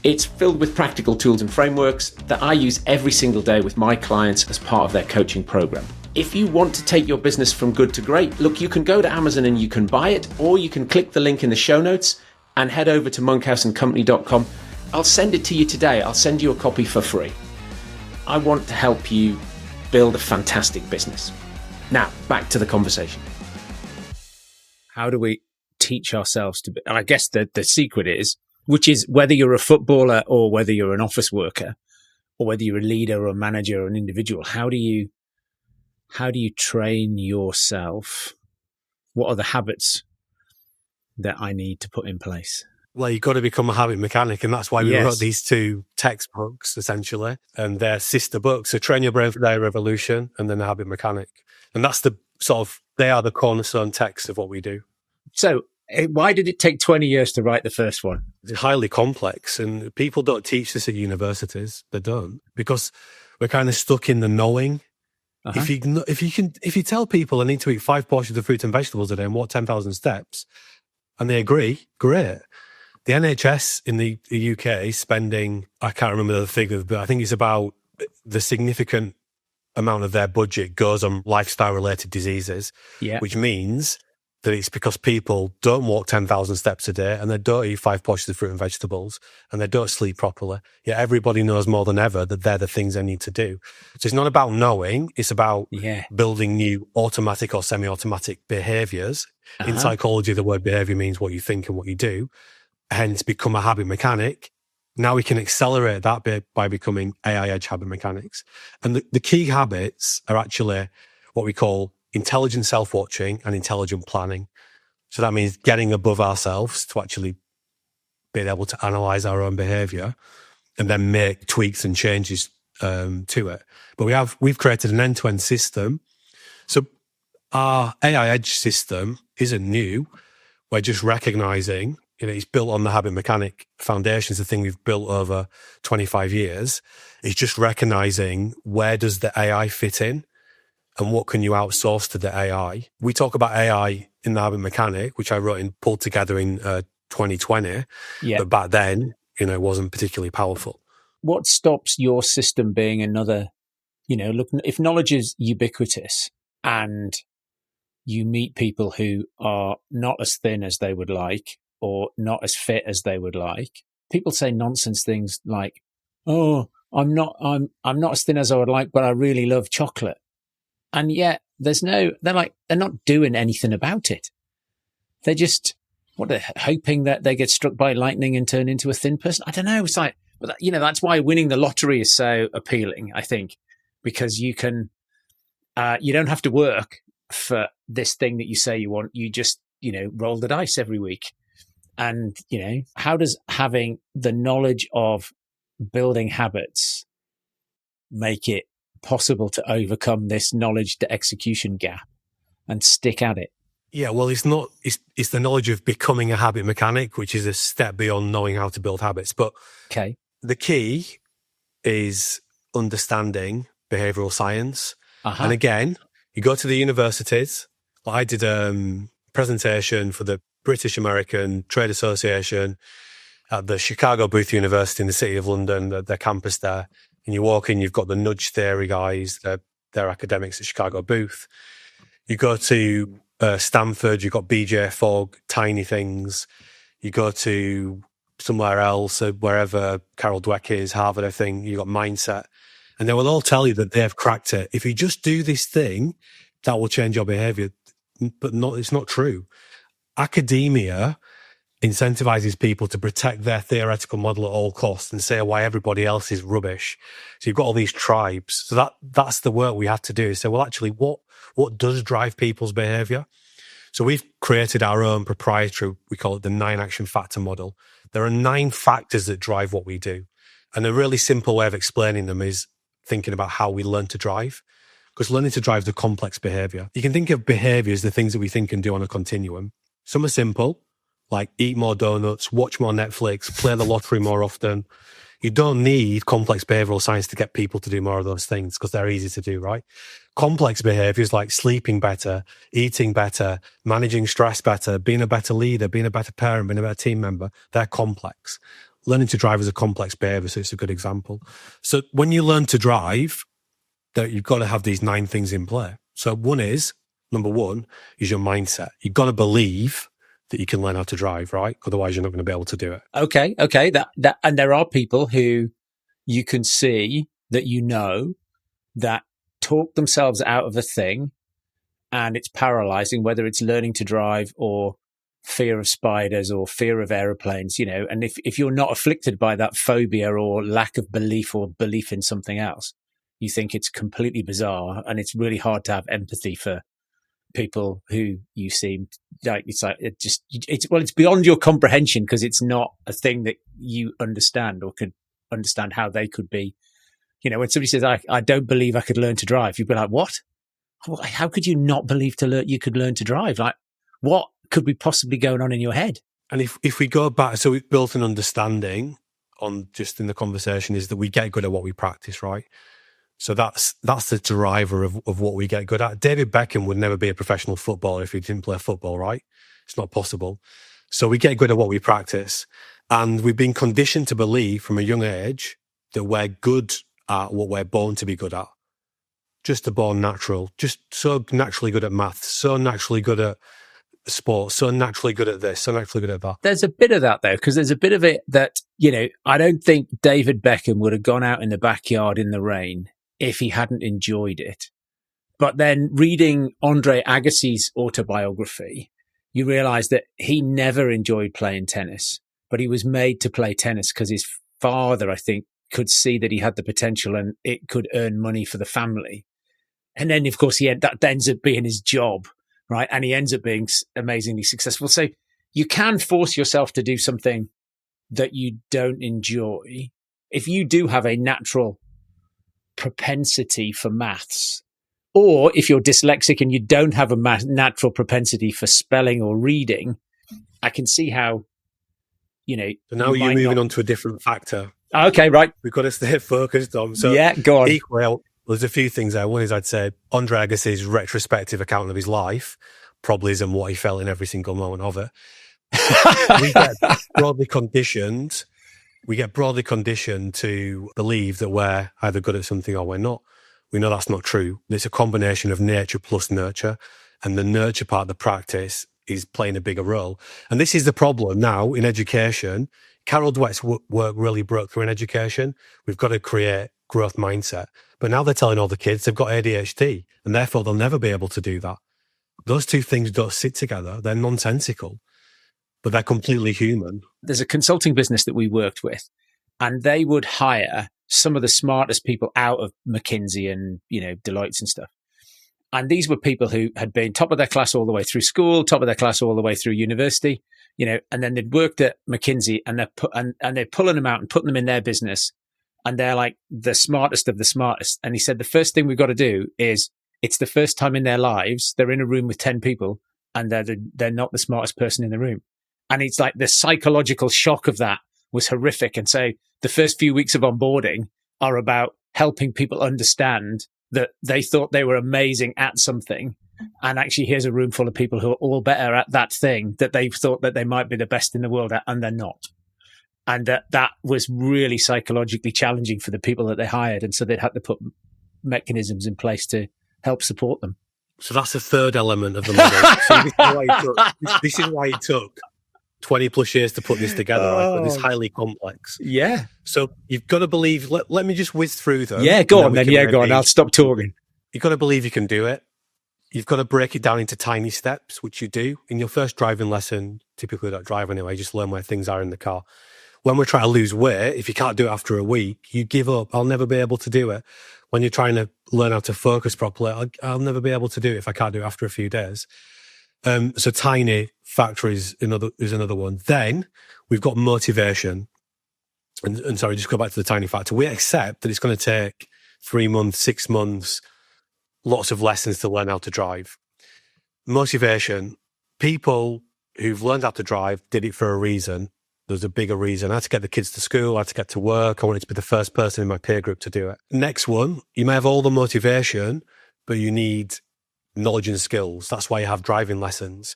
It's filled with practical tools and frameworks that I use every single day with my clients as part of their coaching program. If you want to take your business from good to great, look, you can go to Amazon and you can buy it, or you can click the link in the show notes and head over to monkhouseandcompany.com. I'll send it to you today. I'll send you a copy for free. I want to help you build a fantastic business. Now, back to the conversation. How do we teach ourselves to be? And I guess the secret is, which is whether you're a footballer or whether you're an office worker or whether you're a leader or a manager or an individual, how do you train yourself? What are the habits that I need to put in place? Well, you've got to become a habit mechanic, and that's why we Yes. wrote these two textbooks, essentially, and they're sister books. So Train Your Brain for Their Revolution and then The Habit Mechanic. And that's they are the cornerstone texts of what we do. So why did it take 20 years to write the first one? It's highly complex, and people don't teach this at universities. They don't, because we're kind of stuck in the knowing. Uh-huh. If you tell people they need to eat 5 portions of fruit and vegetables a day and walk 10,000 steps, and they agree, great. The NHS in the UK spending, I can't remember the figure, but I think it's about the significant amount of their budget goes on lifestyle related diseases, which means that it's because people don't walk 10,000 steps a day and they don't eat 5 portions of fruit and vegetables and they don't sleep properly. Yet everybody knows more than ever that they're the things they need to do. So it's not about knowing, it's about building new automatic or semi-automatic behaviors. Uh-huh. In psychology, the word behavior means what you think and what you do. Hence, become a habit mechanic. Now we can accelerate that bit by becoming AI edge habit mechanics. And the key habits are actually what we call intelligent self-watching and intelligent planning. So that means getting above ourselves to actually being able to analyze our own behavior and then make tweaks and changes to it. But we've created an end-to-end system. So our AI edge system isn't new. We're just recognizing, it's built on the habit mechanic foundations, the thing we've built over 25 years. It's just recognizing where does the AI fit in and what can you outsource to the AI. We talk about AI in the habit mechanic, which I wrote and pulled together in 2020. Yeah. But back then, it wasn't particularly powerful. What stops your system being another, look, if knowledge is ubiquitous and you meet people who are not as thin as they would like, or not as fit as they would like, people say nonsense things like, "Oh, I'm not as thin as I would like, but I really love chocolate." And yet they're not doing anything about it. They're just, they're hoping that they get struck by lightning and turn into a thin person. I don't know. It's like, but that's why winning the lottery is so appealing, I think, because you can, you don't have to work for this thing that you say you want. You just, roll the dice every week. And, how does having the knowledge of building habits make it possible to overcome this knowledge to execution gap and stick at it? Yeah, well, it's the knowledge of becoming a habit mechanic, which is a step beyond knowing how to build habits. But okay, the key is understanding behavioural science. And again, you go to the universities. I did a presentation for the British American Trade Association at the Chicago Booth University in the City of London, their campus there. And you walk in, you've got the nudge theory guys, they're academics at Chicago Booth. You go to Stanford, you've got BJ Fogg, Tiny Things. You go to somewhere else, wherever Carol Dweck is, Harvard, I think, you've got Mindset. And they will all tell you that they've cracked it. If you just do this thing, that will change your behavior. But it's not true. Academia incentivizes people to protect their theoretical model at all costs and say why everybody else is rubbish. So you've got all these tribes. So that's the work we have to do. So, well, actually, what does drive people's behavior? So we've created our own proprietary, we call it the 9 action factor model. There are 9 factors that drive what we do. And a really simple way of explaining them is thinking about how we learn to drive. Because learning to drive is a complex behavior. You can think of behavior as the things that we think and do on a continuum. Some are simple, like eat more donuts, watch more Netflix, play the lottery more often. You don't need complex behavioral science to get people to do more of those things because they're easy to do, right? Complex behaviors like sleeping better, eating better, managing stress better, being a better leader, being a better parent, being a better team member, they're complex. Learning to drive is a complex behavior, so it's a good example. So when you learn to drive, you've got to have these 9 things in play. So number one is your mindset. You've got to believe that you can learn how to drive, right? Otherwise, you're not going to be able to do it. Okay. That, and there are people who you can see that that talk themselves out of a thing, and it's paralyzing, whether it's learning to drive or fear of spiders or fear of aeroplanes, and if you're not afflicted by that phobia or lack of belief or belief in something else, you think it's completely bizarre, and it's really hard to have empathy for people who you seem like it's beyond your comprehension because it's not a thing that you understand or could understand how they could be. When somebody says, I don't believe I could learn to drive, you'd be like, what? How could you not believe you could learn to drive? Like, what could be possibly going on in your head? And if we go back, so we've built an understanding on just in the conversation is that we get good at what we practice, right? So that's the driver of what we get good at. David Beckham would never be a professional footballer if he didn't play football, right? It's not possible. So we get good at what we practice. And we've been conditioned to believe from a young age that we're good at what we're born to be good at. Just a born natural, just so naturally good at maths, so naturally good at sports, so naturally good at this, so naturally good at that. There's a bit of that though, because there's a bit of it that, I don't think David Beckham would have gone out in the backyard in the rain if he hadn't enjoyed it. But then reading Andre Agassi's autobiography, you realize that he never enjoyed playing tennis, but he was made to play tennis because his father, I think, could see that he had the potential and it could earn money for the family. And then, of course, that ends up being his job, right? And he ends up being amazingly successful. So you can force yourself to do something that you don't enjoy. If you do have a natural propensity for maths, or if you're dyslexic and you don't have a natural propensity for spelling or reading, I can see how, So now you're moving on to a different factor. Okay, right. We've got to stay focused on. So yeah, go on. Well, there's a few things there. One is I'd say Andre Agassi's retrospective account of his life probably isn't what he felt in every single moment of it. We get broadly conditioned to believe that we're either good at something or we're not. We know that's not true. It's a combination of nature plus nurture, and the nurture part of the practice is playing a bigger role. And this is the problem now in education. Carol Dweck's work really broke through in education. We've got to create growth mindset. But now they're telling all the kids they've got ADHD, and therefore they'll never be able to do that. Those two things don't sit together. They're nonsensical, but they're completely human. There's a consulting business that we worked with, and they would hire some of the smartest people out of McKinsey and, Deloitte and stuff. And these were people who had been top of their class all the way through school, top of their class all the way through university, and then they'd worked at McKinsey, and they're pulling them out and putting them in their business. And they're like the smartest of the smartest. And he said, the first thing we've got to do is, it's the first time in their lives they're in a room with 10 people and they're not the smartest person in the room. And it's like the psychological shock of that was horrific. And so the first few weeks of onboarding are about helping people understand that they thought they were amazing at something. And actually, here's a room full of people who are all better at that thing that they thought that they might be the best in the world at, and they're not. And that was really psychologically challenging for the people that they hired. And so they'd had to put mechanisms in place to help support them. So that's the third element of the model. So this is why it took 20 plus years to put this together. Right? But it's highly complex. Yeah. So you've got to believe, let me just whiz through them. Yeah, go on then. Yeah, go on. I'll stop talking. You've got to believe you can do it. You've got to break it down into tiny steps, which you do. In your first driving lesson, typically don't drive anyway, just learn where things are in the car. When we're trying to lose weight, if you can't do it after a week, you give up. I'll never be able to do it. When you're trying to learn how to focus properly, I'll never be able to do it if I can't do it after a few days. So tiny factor is another one. Then we've got motivation. And sorry, just go back to the tiny factor. We accept that it's going to take 3 months, 6 months, lots of lessons to learn how to drive. Motivation. People who've learned how to drive did it for a reason. There's a bigger reason. I had to get the kids to school. I had to get to work. I wanted to be the first person in my peer group to do it. Next one, you may have all the motivation, but you need knowledge and skills. That's why you have driving lessons.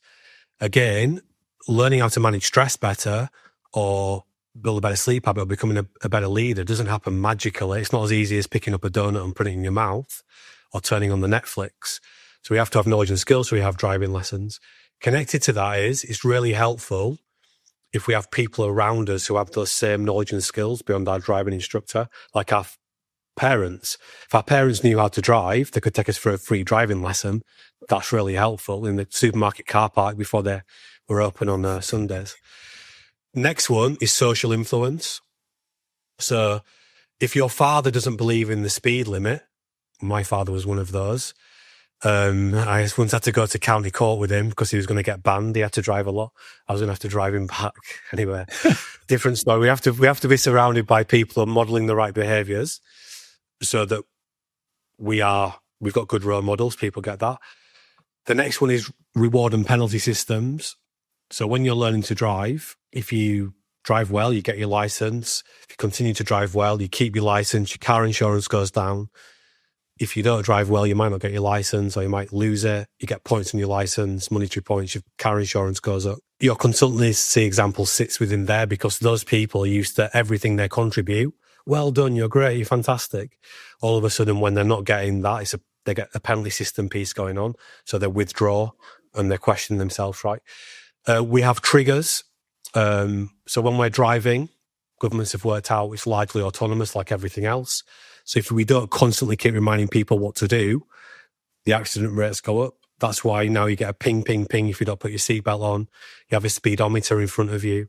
Again, learning how to manage stress better or build a better sleep habit or becoming a better leader doesn't happen magically. It's not as easy as picking up a donut and putting it in your mouth or turning on the Netflix. So we have to have knowledge and skills, so we have driving lessons. Connected to that is, it's really helpful if we have people around us who have those same knowledge and skills beyond our driving instructor, like our parents. If our parents knew how to drive, they could take us for a free driving lesson. That's really helpful in the supermarket car park before they were open on Sundays. Next one is social influence. So if your father doesn't believe in the speed limit, my father was one of those. I once had to go to county court with him because he was going to get banned. He had to drive a lot. I was going to have to drive him back. Anyway, different story. We have to be surrounded by people who are modeling the right behaviors so that we've got good role models. People get that. The next one is reward and penalty systems. So when you're learning to drive, if you drive well, you get your license. If you continue to drive well, you keep your license, your car insurance goes down. If you don't drive well, you might not get your license or you might lose it. You get points on your license, monetary points, your car insurance goes up. Your consultancy example sits within there because those people are used to everything they contribute. Well done, you're great, you're fantastic. All of a sudden, when they're not getting that, they get a penalty system piece going on. So they withdraw and they question themselves, right? We have triggers. So when we're driving, governments have worked out it's largely autonomous like everything else. So if we don't constantly keep reminding people what to do, the accident rates go up. That's why now you get a ping, ping, ping if you don't put your seatbelt on. You have a speedometer in front of you.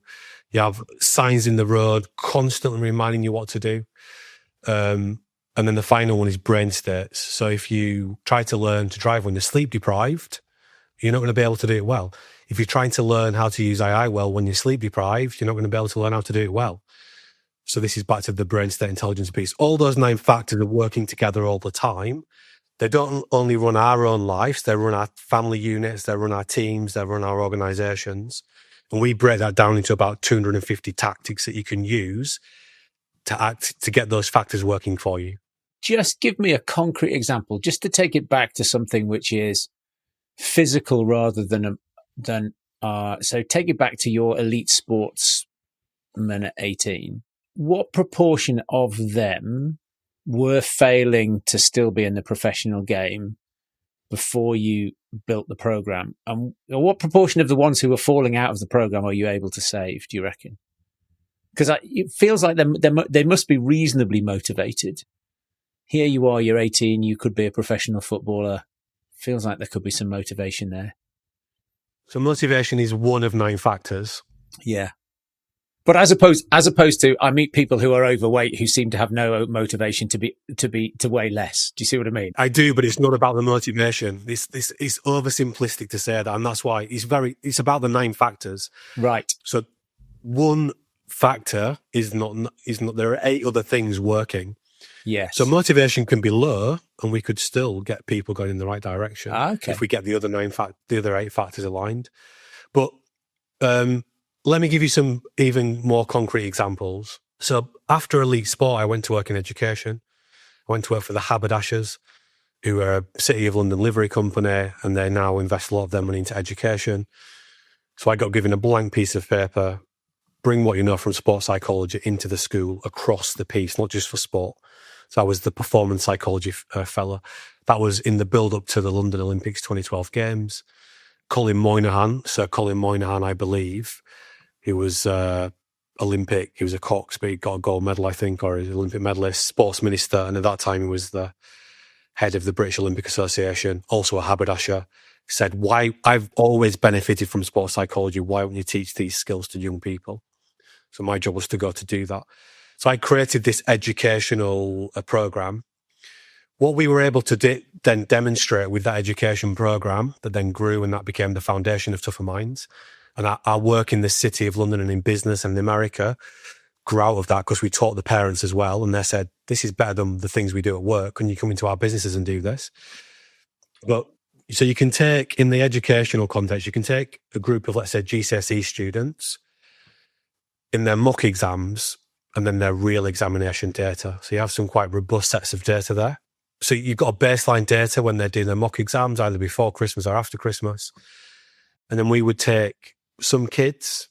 You have signs in the road constantly reminding you what to do. And then the final one is brain states. So if you try to learn to drive when you're sleep deprived, you're not going to be able to do it well. If you're trying to learn how to use AI well when you're sleep deprived, you're not going to be able to learn how to do it well. So this is back to the brain state intelligence piece. All those 9 factors are working together all the time. They don't only run our own lives, they run our family units, they run our teams, they run our organizations. And we break that down into about 250 tactics that you can use to get those factors working for you. Just give me a concrete example, just to take it back to something which is physical rather than so take it back to your elite sportsmen at 18. What proportion of them were failing to still be in the professional game before you built the program? And what proportion of the ones who were falling out of the program are you able to save, do you reckon? Because it feels like they must be reasonably motivated. Here you are, you're 18, you could be a professional footballer. Feels like there could be some motivation there. So motivation is one of 9 factors. Yeah. But as opposed to, I meet people who are overweight who seem to have no motivation to weigh less. Do you see what I mean? I do, but it's not about the motivation. This is oversimplistic to say that, and that's why it's about the 9 factors. Right. So one factor is not. There are 8 other things working. Yes. So motivation can be low, and we could still get people going in the right direction Okay. if we get the other 8 factors aligned. But let me give you some even more concrete examples. So after elite sport, I went to work in education. I went to work for the Haberdashers, who are a City of London livery company, and they now invest a lot of their money into education. So I got given a blank piece of paper, bring what you know from sports psychology into the school across the piece, not just for sport. So I was the performance psychology fellow. That was in the build-up to the London Olympics 2012 Games. Colin Moynihan, Sir Colin Moynihan, I believe, he was Olympic, he was a cox, but he got a gold medal, I think, or he's an Olympic medalist, sports minister, and at that time he was the head of the British Olympic Association, also a haberdasher, said, "Why, I've always benefited from sports psychology, why won't you teach these skills to young people?" So my job was to go to do that. So I created this educational program. What we were able to then demonstrate with that education program that then grew, and that became the foundation of Tougher Minds. And our work in the City of London and in business and in America grew out of that, because we taught the parents as well. And they said, "This is better than the things we do at work. Can you come into our businesses and do this?" But so you can take, in the educational context, you can take a group of, let's say, GCSE students in their mock exams and then their real examination data. So you have some quite robust sets of data there. So you've got a baseline data when they're doing their mock exams, either before Christmas or after Christmas. And then we would take some kids,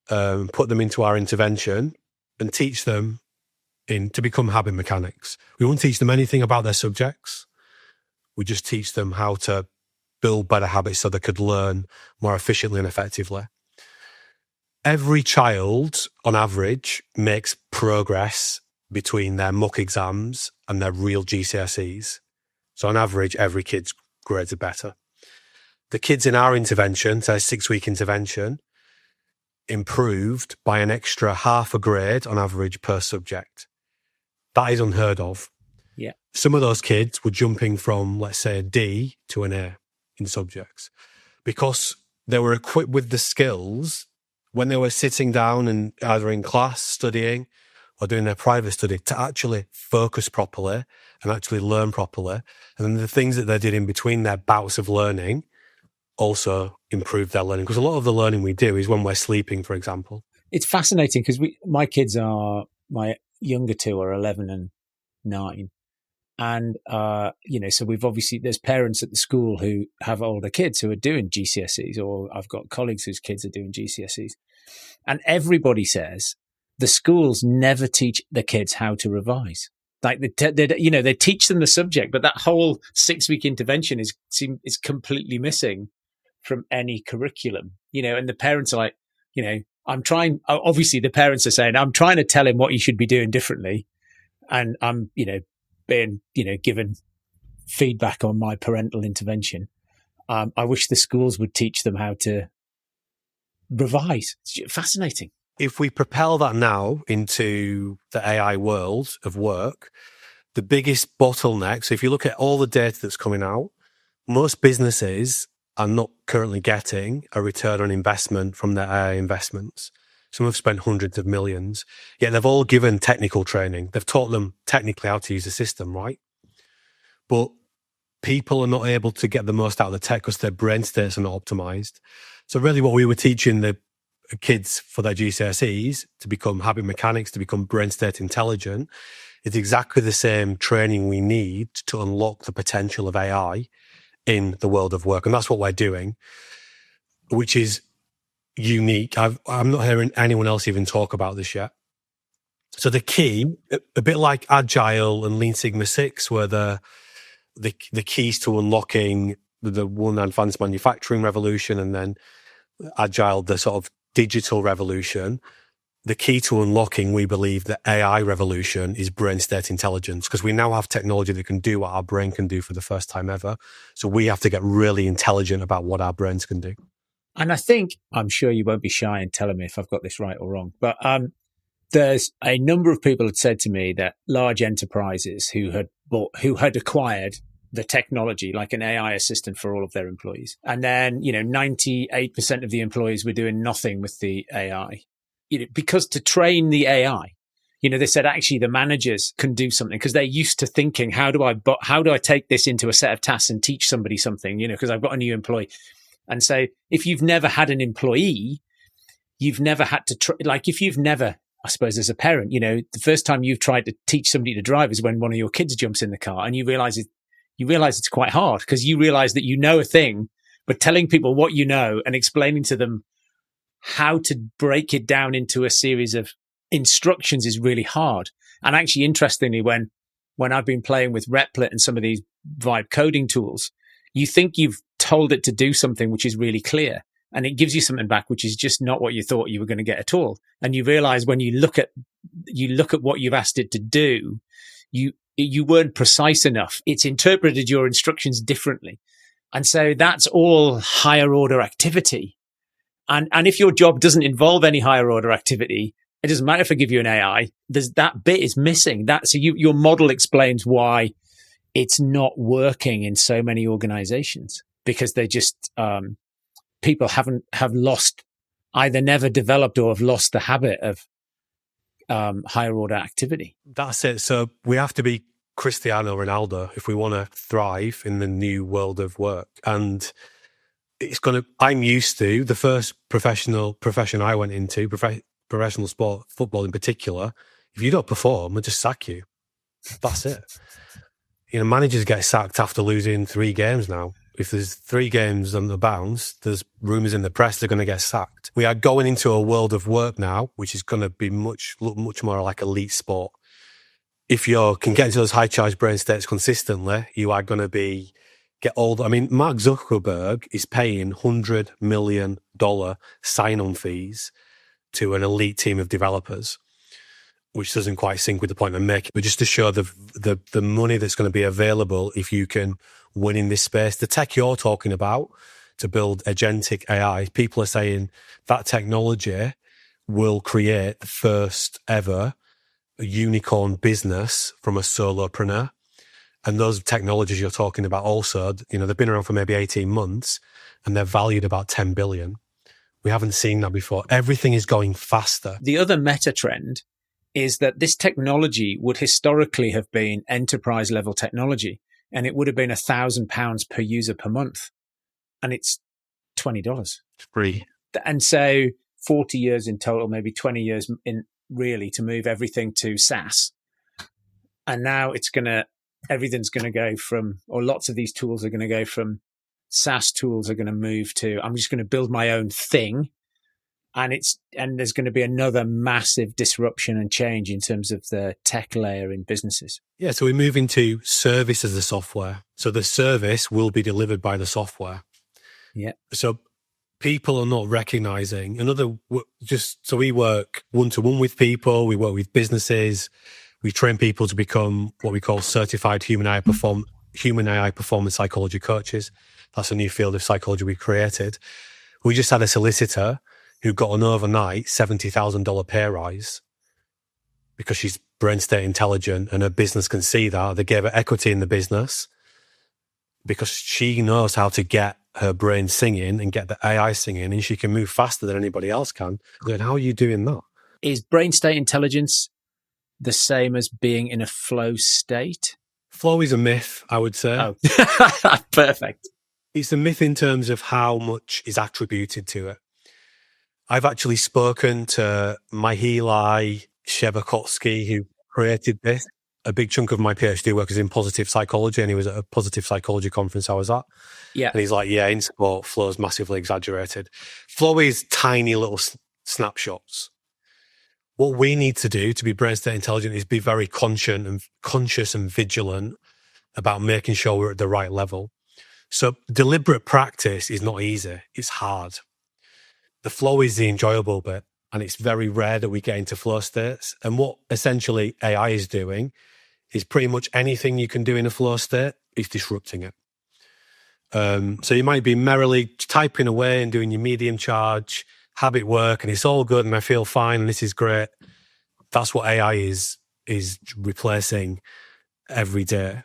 put them into our intervention and teach them to become habit mechanics. We won't teach them anything about their subjects. We just teach them how to build better habits so they could learn more efficiently and effectively. Every child, on average, makes progress between their mock exams and their real GCSEs. So on average, every kid's grades are better. The kids in our intervention, so a 6-week intervention, improved by an extra half a grade on average per subject. That is unheard of. Yeah. Some of those kids were jumping from, let's say, a D to an A in subjects because they were equipped with the skills when they were sitting down and either in class studying or doing their private study to actually focus properly and actually learn properly. And then the things that they did in between their bouts of learning also improved their learning, because a lot of the learning we do is when we're sleeping, for example. It's fascinating because my younger 2 are 11 and 9. And, so we've obviously, there's parents at the school who have older kids who are doing GCSEs, or I've got colleagues whose kids are doing GCSEs. And everybody says the schools never teach the kids how to revise. Like they teach them the subject, but that whole 6-week intervention is completely missing from any curriculum, and the parents are like, I'm trying, obviously the parents are saying, I'm trying to tell him what he should be doing differently. And I'm, being, given feedback on my parental intervention. I wish the schools would teach them how to revise. It's fascinating. If we propel that now into the AI world of work, the biggest bottleneck, so if you look at all the data that's coming out, most businesses are not currently getting a return on investment from their AI investments. Some have spent hundreds of millions, yet they've all given technical training. They've taught them technically how to use the system, right? But people are not able to get the most out of the tech because their brain states are not optimized. So really what we were teaching the kids for their GCSEs to become habit mechanics, to become brain state intelligent, is exactly the same training we need to unlock the potential of AI in the world of work. And that's what we're doing, which is unique. I'm not hearing anyone else even talk about this yet. So the key, a bit like Agile and Lean Sigma 6, were the keys to unlocking the one advanced manufacturing revolution, and then Agile, the sort of digital revolution. the key to unlocking, we believe, the AI revolution is brain state intelligence, because we now have technology that can do what our brain can do for the first time ever. So we have to get really intelligent about what our brains can do. And I think, I'm sure you won't be shy in telling me if I've got this right or wrong, but there's a number of people had said to me that large enterprises who had acquired the technology, like an AI assistant for all of their employees. And then, 98% of the employees were doing nothing with the AI. Because to train the AI, they said actually the managers can do something because they're used to thinking, how do I take this into a set of tasks and teach somebody something, because I've got a new employee. And so if you've never had an employee, you've never had to, if you've never, I suppose as a parent, the first time you've tried to teach somebody to drive is when one of your kids jumps in the car and you realize it's quite hard because you realize that you know a thing, but telling people what you know and explaining to them how to break it down into a series of instructions is really hard. And actually, interestingly, when I've been playing with Replit and some of these vibe coding tools, you think you've told it to do something which is really clear, and it gives you something back which is just not what you thought you were going to get at all. And you realize when you look at what you've asked it to do, you weren't precise enough. It's interpreted your instructions differently. And so that's all higher order activity. And if your job doesn't involve any higher order activity, it doesn't matter if I give you an AI, that bit is missing. Your model explains why it's not working in so many organizations, because they just, people have lost, either never developed or have lost the habit of higher order activity. That's it. So we have to be Cristiano Ronaldo if we want to thrive in the new world of work. And I'm used to the first profession I went into, professional sport, football in particular. If you don't perform, I just sack you. That's it. Managers get sacked after losing 3 games now. If there's 3 games on the bounce, there's rumours in the press they're going to get sacked. We are going into a world of work now, which is going to be much more like elite sport. If you can get into those high charge brain states consistently, you are going to get older. I mean, Mark Zuckerberg is paying $100 million sign-on fees to an elite team of developers, which doesn't quite sync with the point I'm making, but just to show the money that's going to be available if you can win in this space. The tech you're talking about to build agentic AI, people are saying that technology will create the first ever unicorn business from a solopreneur. And those technologies you're talking about also, they've been around for maybe 18 months and they're valued about 10 billion. We haven't seen that before. Everything is going faster. The other meta trend is that this technology would historically have been enterprise level technology, and it would have been £1,000 per user per month. And it's $20. It's free. And so 40 years in total, maybe 20 years in really to move everything to SaaS. And now everything's going to go from, or lots of these tools are going to go from SaaS tools are going to move to, I'm just going to build my own thing. And there's going to be another massive disruption and change in terms of the tech layer in businesses. Yeah. So we move into service as a software. So the service will be delivered by the software. Yeah. So people are not recognizing so we work one-to-one with people. We work with businesses. We train people to become what we call certified human AI performance psychology coaches. That's a new field of psychology we created. We just had a solicitor who got an overnight $70,000 pay rise because she's brain state intelligent and her business can see that. They gave her equity in the business because she knows how to get her brain singing and get the AI singing, and she can move faster than anybody else can. Then how are you doing that? Is brain state intelligence the same as being in a flow state? Flow is a myth, I would say. Oh, perfect. It's a myth in terms of how much is attributed to it. I've actually spoken to Mahilai Shevakotsky, who created this. A big chunk of my PhD work is in positive psychology, and he was at a positive psychology conference I was at. Yeah. And he's like, yeah, in sport, flow is massively exaggerated. Flow is tiny little snapshots. What we need to do to be brain state intelligent is be very conscious and vigilant about making sure we're at the right level. So deliberate practice is not easy. It's hard. The flow is the enjoyable bit. And it's very rare that we get into flow states. And what essentially AI is doing is pretty much anything you can do in a flow state is disrupting it. So you might be merrily typing away and doing your medium charge habit work, and it's all good, and I feel fine, and this is great. That's what AI is replacing every day.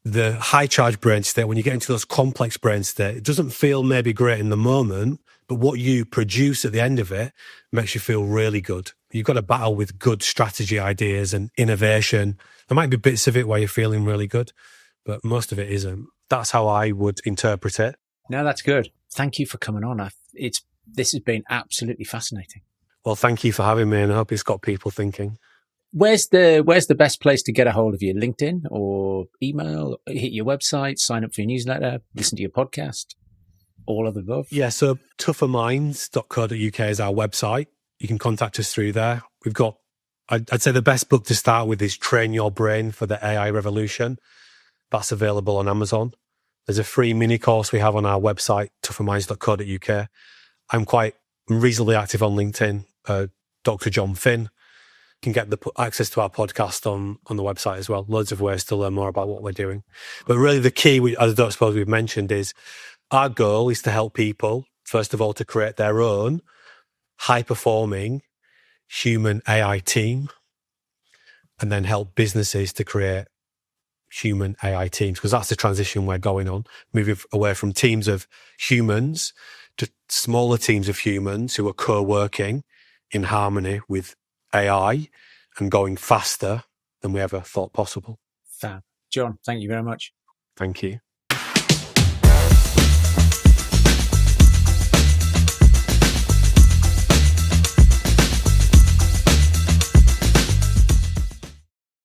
The high charge brain state, when you get into those complex brain state, it doesn't feel maybe great in the moment, but what you produce at the end of it makes you feel really good. You've got to battle with good strategy ideas and innovation. There might be bits of it where you're feeling really good, but most of it isn't. That's how I would interpret it. No, that's good. Thank you for coming on. This has been absolutely fascinating. Well, thank you for having me, and I hope it's got people thinking. Where's the best place to get a hold of you? LinkedIn or email? Hit your website, sign up for your newsletter, listen to your podcast, all of the above? Yeah, so tougherminds.co.uk is our website. You can contact us through there. We've got, I'd say the best book to start with is Train Your Brain for the AI Revolution. That's available on Amazon. There's a free mini course we have on our website, tougherminds.co.uk. I'm reasonably active on LinkedIn, Dr. Jon Finn. You can get the access to our podcast on the website as well. Loads of ways to learn more about what we're doing. But really the key, as I don't suppose we've mentioned, is our goal is to help people, first of all, to create their own high-performing human AI team, and then help businesses to create human AI teams, because that's the transition we're going on, moving away from teams of humans to smaller teams of humans who are co-working in harmony with AI and going faster than we ever thought possible. Fab. Jon, thank you very much. Thank you.